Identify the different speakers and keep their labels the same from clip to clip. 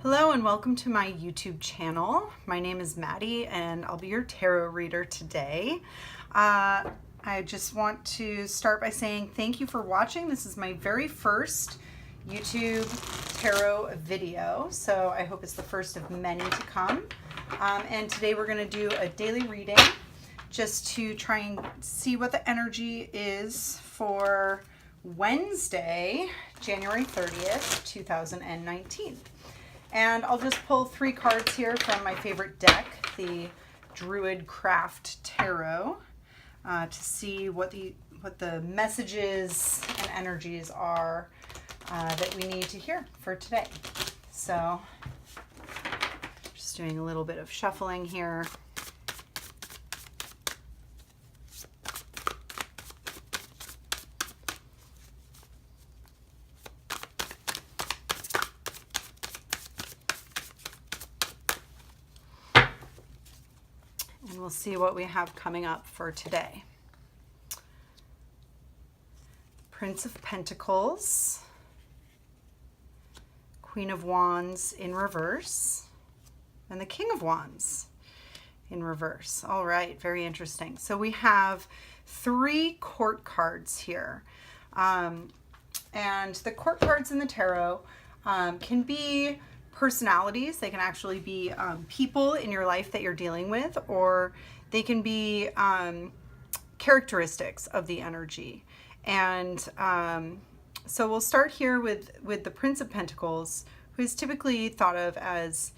Speaker 1: Hello and welcome to my YouTube channel. My name is Maddie and I'll be your tarot reader today. I just want to start by saying thank you for watching. This is my very first YouTube tarot video, so I hope it's the first of many to come. And today we're going to do a daily reading just to try and see what the energy is for Wednesday, January 30th, 2019. And I'll just pull 3 cards here from my favorite deck, the Druidcraft Tarot, to see what the messages and energies are that we need to hear for today. So, just doing a little bit of shuffling here. And we'll see what we have coming up for today. Prince of Pentacles, Queen of Wands in reverse, and the King of Wands in reverse. All right, very interesting. So we have 3 court cards here. And the court cards in the tarot can be personalities. They can actually be people in your life that you're dealing with, or they can be characteristics of the energy. And so we'll start here with the Prince of Pentacles, who is typically thought of as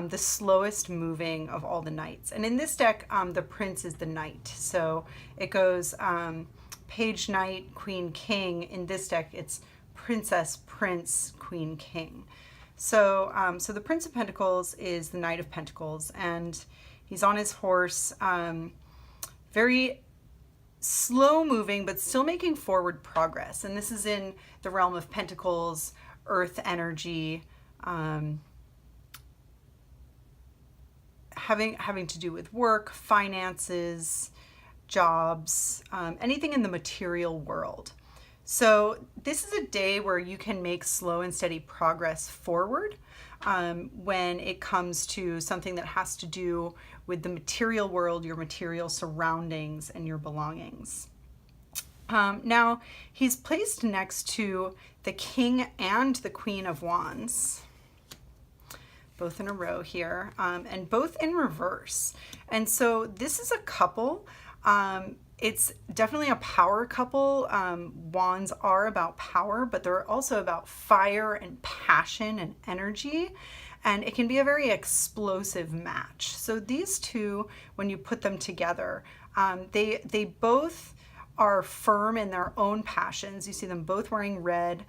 Speaker 1: the slowest moving of all the knights. And in this deck, the Prince is the knight. So it goes Page, Knight, Queen, King. In this deck, it's Princess, Prince, Queen, King. So, so the Prince of Pentacles is the Knight of Pentacles, and he's on his horse, very slow moving, but still making forward progress. And this is in the realm of Pentacles, earth energy, having to do with work, finances, jobs, anything in the material world. So this is a day where you can make slow and steady progress forward when it comes to something that has to do with the material world, your material surroundings, and your belongings. Now, he's placed next to the King and the Queen of Wands, both in a row here, and both in reverse. And so this is a couple. It's definitely a power couple. Wands are about power, but they're also about fire and passion and energy. And it can be a very explosive match. So these two, when you put them together, they both are firm in their own passions. You see them both wearing red.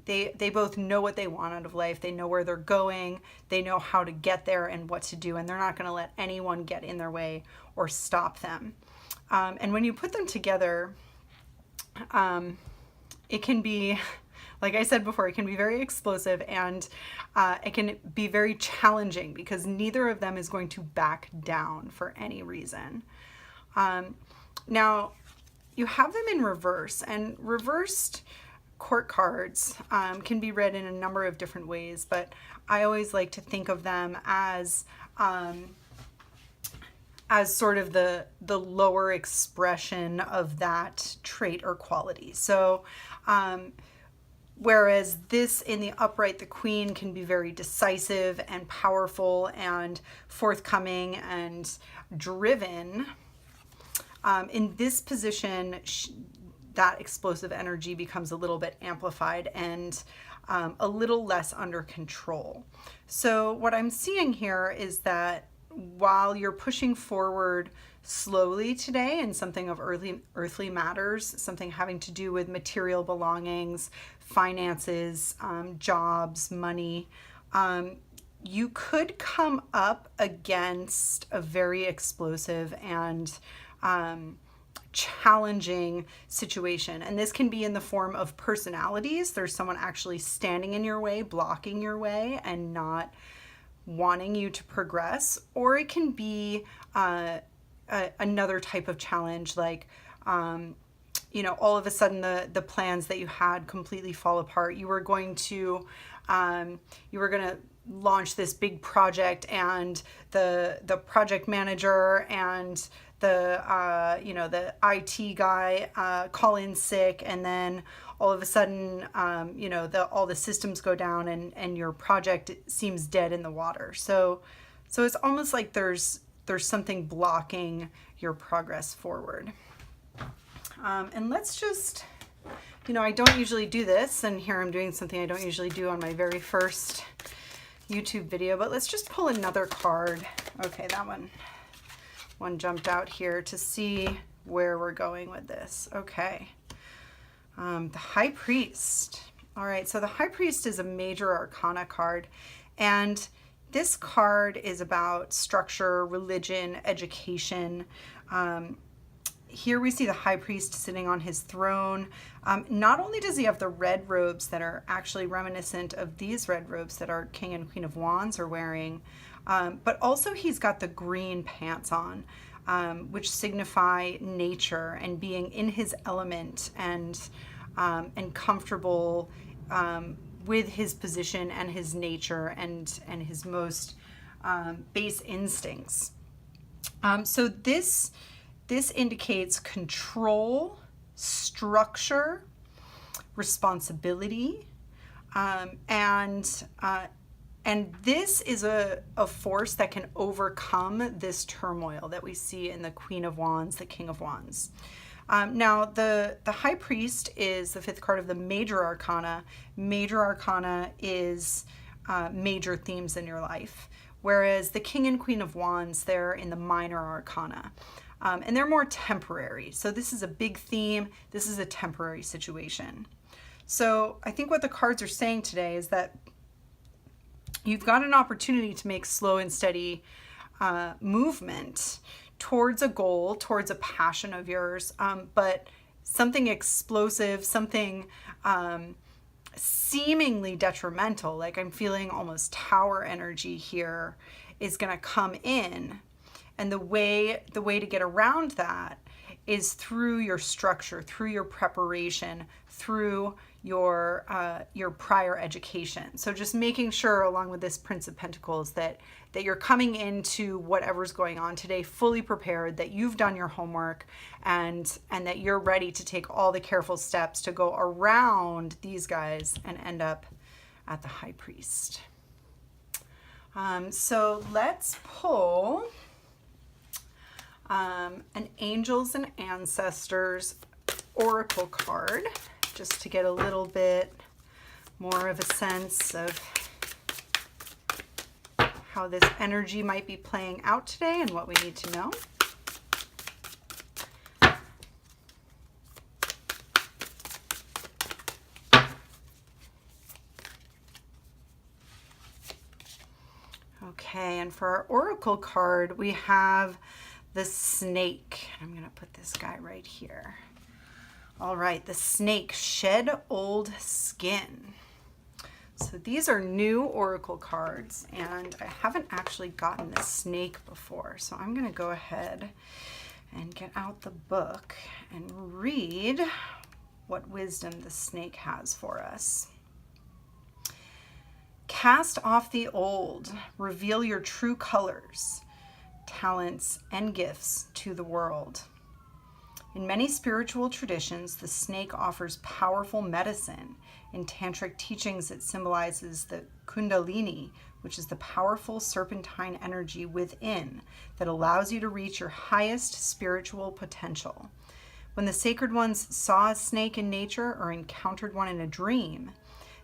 Speaker 1: They both know what they want out of life. They know where they're going. They know how to get there and what to do. And they're not going to let anyone get in their way or stop them. And when you put them together, it can be, like I said before, it can be very explosive, and it can be very challenging because neither of them is going to back down for any reason. Now, you have them in reverse, and reversed court cards can be read in a number of different ways, but I always like to think of them as sort of the lower expression of that trait or quality. So whereas this in the upright, the Queen can be very decisive and powerful and forthcoming and driven, in this position that explosive energy becomes a little bit amplified and a little less under control. So what I'm seeing here is that while you're pushing forward slowly today in something of earthly matters, something having to do with material belongings, finances, jobs, money, you could come up against a very explosive and challenging situation. And this can be in the form of personalities. There's someone actually standing in your way, blocking your way, and not wanting you to progress. Or it can be another type of challenge, like you know, all of a sudden the plans that you had completely fall apart. You were going to you were going to launch this big project, and the project manager and the the IT guy call in sick, and then all of a sudden all the systems go down, and your project seems dead in the water. So it's almost like there's something blocking your progress forward. And let's just, I don't usually do this, and here I'm doing something I don't usually do on my very first YouTube video, but let's just pull another card. Okay, that one jumped out here to see where we're going with this. Okay. The High Priest. All right, so the High Priest is a major arcana card, and this card is about structure, religion, education. Here we see the High Priest sitting on his throne. Not only does he have the red robes that are actually reminiscent of these red robes that our King and Queen of Wands are wearing, but also he's got the green pants on, which signify nature and being in his element and comfortable with his position and his nature and his most base instincts. So this indicates control, structure, responsibility, and this is a force that can overcome this turmoil that we see in the Queen of Wands, the King of Wands. Now, the High Priest is the fifth card of the Major Arcana. Major Arcana is major themes in your life, whereas the King and Queen of Wands, they're in the Minor Arcana. And they're more temporary. So this is a big theme. This is a temporary situation. So I think what the cards are saying today is that you've got an opportunity to make slow and steady movement towards a goal, towards a passion of yours, but something explosive, something seemingly detrimental, like I'm feeling almost tower energy here, is going to come in. And the way to get around that is through your structure, through your preparation, through your prior education. So just making sure, along with this Prince of Pentacles, that you're coming into whatever's going on today fully prepared, that you've done your homework, and that you're ready to take all the careful steps to go around these guys and end up at the High Priest. So let's pull an Angels and Ancestors Oracle card, just to get a little bit more of a sense of how this energy might be playing out today and what we need to know. Okay, and for our Oracle card, we have the Snake. I'm going to put this guy right here. All right, the Snake, shed old skin. So these are new Oracle cards, and I haven't actually gotten the Snake before. So I'm going to go ahead and get out the book and read what wisdom the Snake has for us. Cast off the old, reveal your true colors, talents, and gifts to the world. In many spiritual traditions, the snake offers powerful medicine. In tantric teachings, it symbolizes the Kundalini, which is the powerful serpentine energy within that allows you to reach your highest spiritual potential. When the sacred ones saw a snake in nature or encountered one in a dream,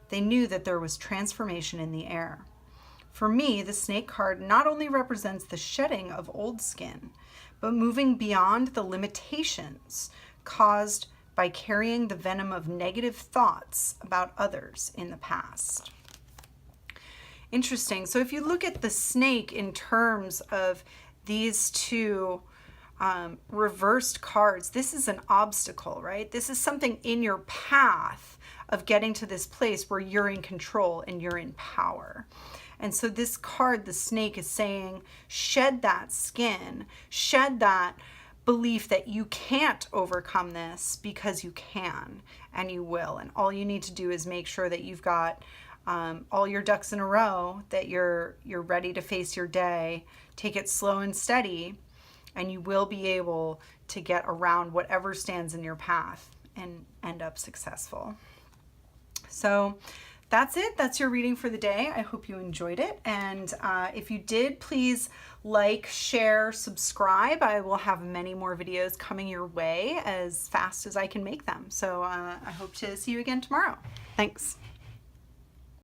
Speaker 1: they knew that there was transformation in the air. For me, the Snake card not only represents the shedding of old skin, but moving beyond the limitations caused by carrying the venom of negative thoughts about others in the past. Interesting. So if you look at the Snake in terms of these two reversed cards, this is an obstacle, right? This is something in your path of getting to this place where you're in control and you're in power. And so this card, the Snake, is saying, shed that skin, shed that belief that you can't overcome this, because you can and you will. And all you need to do is make sure that you've got all your ducks in a row, that you're ready to face your day. Take it slow and steady, and you will be able to get around whatever stands in your path and end up successful. So that's it. That's your reading for the day. I hope you enjoyed it. And if you did, please like, share, subscribe. I will have many more videos coming your way as fast as I can make them. So I hope to see you again tomorrow. Thanks.